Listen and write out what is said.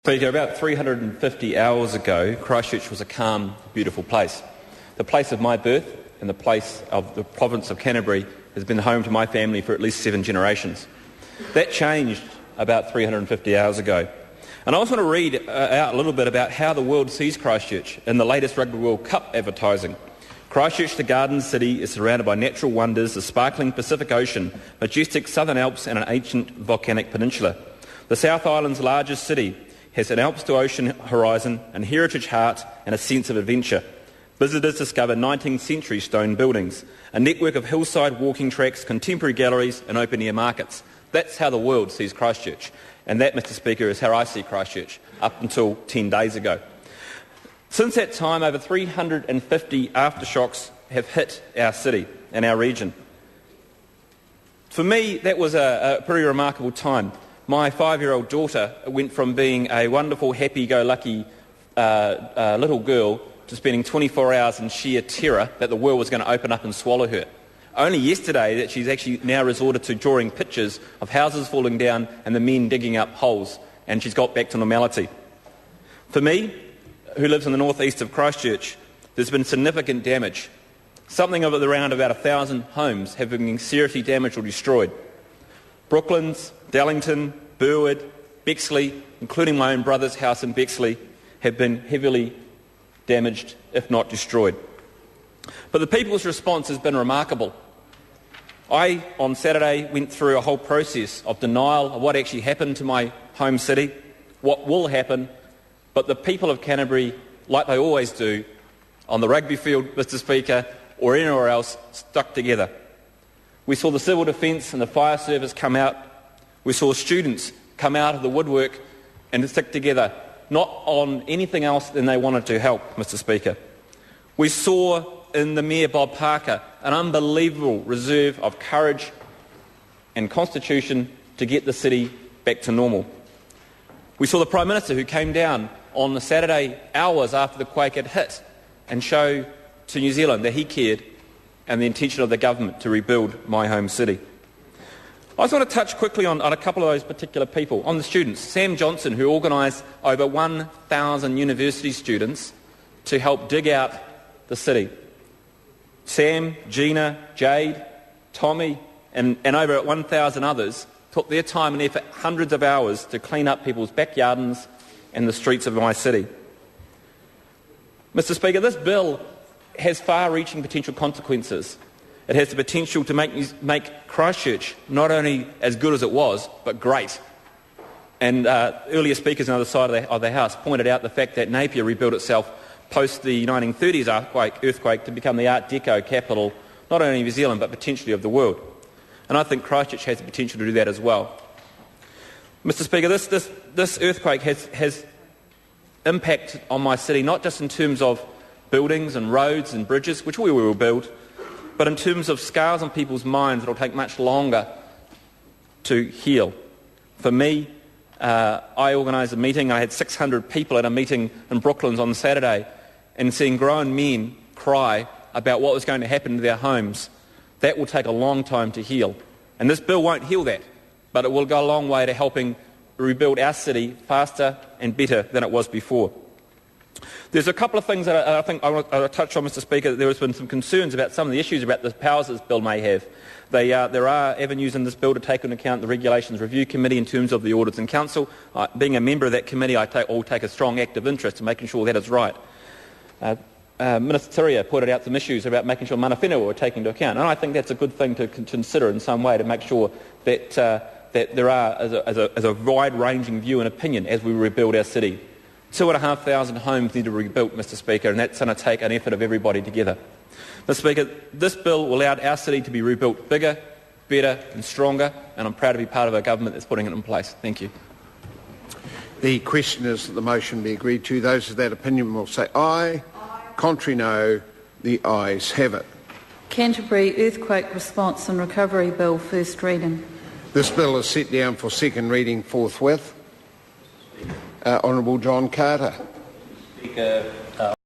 Speaker, about 350 hours ago, Christchurch was a calm, beautiful place. The place of my birth and the place of the province of Canterbury has been home to my family for at least 7 generations. That changed about 350 hours ago. And I also want to read out a little bit about how the world sees Christchurch in the latest Rugby World Cup advertising. Christchurch, the garden city, is surrounded by natural wonders, the sparkling Pacific Ocean, majestic Southern Alps and an ancient volcanic peninsula. The South Island's largest city has an Alps to ocean horizon, an heritage heart and a sense of adventure. Visitors discover 19th century stone buildings, a network of hillside walking tracks, contemporary galleries and open-air markets. That's how the world sees Christchurch. And that, Mr Speaker, is how I see Christchurch up until 10 days ago. Since that time, over 350 aftershocks have hit our city and our region. For me, that was a pretty remarkable time. My 5-year-old daughter went from being a wonderful, happy-go-lucky little girl to spending 24 hours in sheer terror that the world was going to open up and swallow her. Only yesterday that she's actually now resorted to drawing pictures of houses falling down and the men digging up holes, and she's got back to normality. For me, who lives in the northeast of Christchurch, there's been significant damage. Something of around about 1,000 homes have been seriously damaged or destroyed. Brooklands, Dallington, Burwood, Bexley, including my own brother's house in Bexley, have been heavily damaged, if not destroyed. But the people's response has been remarkable. I, on Saturday, went through a whole process of denial of what actually happened to my home city, what will happen, but the people of Canterbury, like they always do, on the rugby field, Mr Speaker, or anywhere else, stuck together. We saw the civil defence and the fire service come out. We saw students come out of the woodwork and stick together, not on anything else than they wanted to help, Mr Speaker. We saw in the Mayor Bob Parker an unbelievable reserve of courage and constitution to get the city back to normal. We saw the Prime Minister who came down on the Saturday hours after the quake had hit and show to New Zealand that he cared and the intention of the government to rebuild my home city. I just want to touch quickly on a couple of those particular people, on the students. Sam Johnson, who organised over 1,000 university students to help dig out the city. Sam, Gina, Jade, Tommy and over 1,000 others took their time and effort, hundreds of hours, to clean up people's backyardens and the streets of my city. Mr Speaker, this bill has far-reaching potential consequences. It has the potential to make Christchurch not only as good as it was, but great. And earlier speakers on the other side of the House pointed out the fact that Napier rebuilt itself post the 1930s earthquake to become the Art Deco capital, not only of New Zealand, but potentially of the world. And I think Christchurch has the potential to do that as well. Mr Speaker, this earthquake has impact on my city, not just in terms of buildings and roads and bridges, which we will build, but in terms of scars on people's minds that will take much longer to heal. For me, I organised a meeting. I had 600 people at a meeting in Brooklands on Saturday, and seeing grown men cry about what was going to happen to their homes, that will take a long time to heal. And this bill won't heal that, but it will go a long way to helping rebuild our city faster and better than it was before. There's a couple of things that I think I want to touch on, Mr Speaker. There has been some concerns about some of the issues about the powers this bill may have. There are avenues in this bill to take into account the Regulations Review Committee in terms of the Audits and Council. Being a member of that committee, I will take a strong active interest in making sure that is right. Minister Tiria pointed out some issues about making sure mana whenua were taken into account, and I think that's a good thing to consider in some way to make sure that there are as a wide-ranging view and opinion as we rebuild our city. 2,500 homes need to be rebuilt, Mr Speaker, and that's going to take an effort of everybody together. Mr Speaker, this bill will allow our city to be rebuilt bigger, better and stronger, and I'm proud to be part of a government that's putting it in place. Thank you. The question is that the motion be agreed to. Those of that opinion will say aye. Contrary, no. The ayes have it. Canterbury Earthquake Response and Recovery Bill, first reading. This bill is set down for second reading forthwith. Honourable John Carter. Speaker,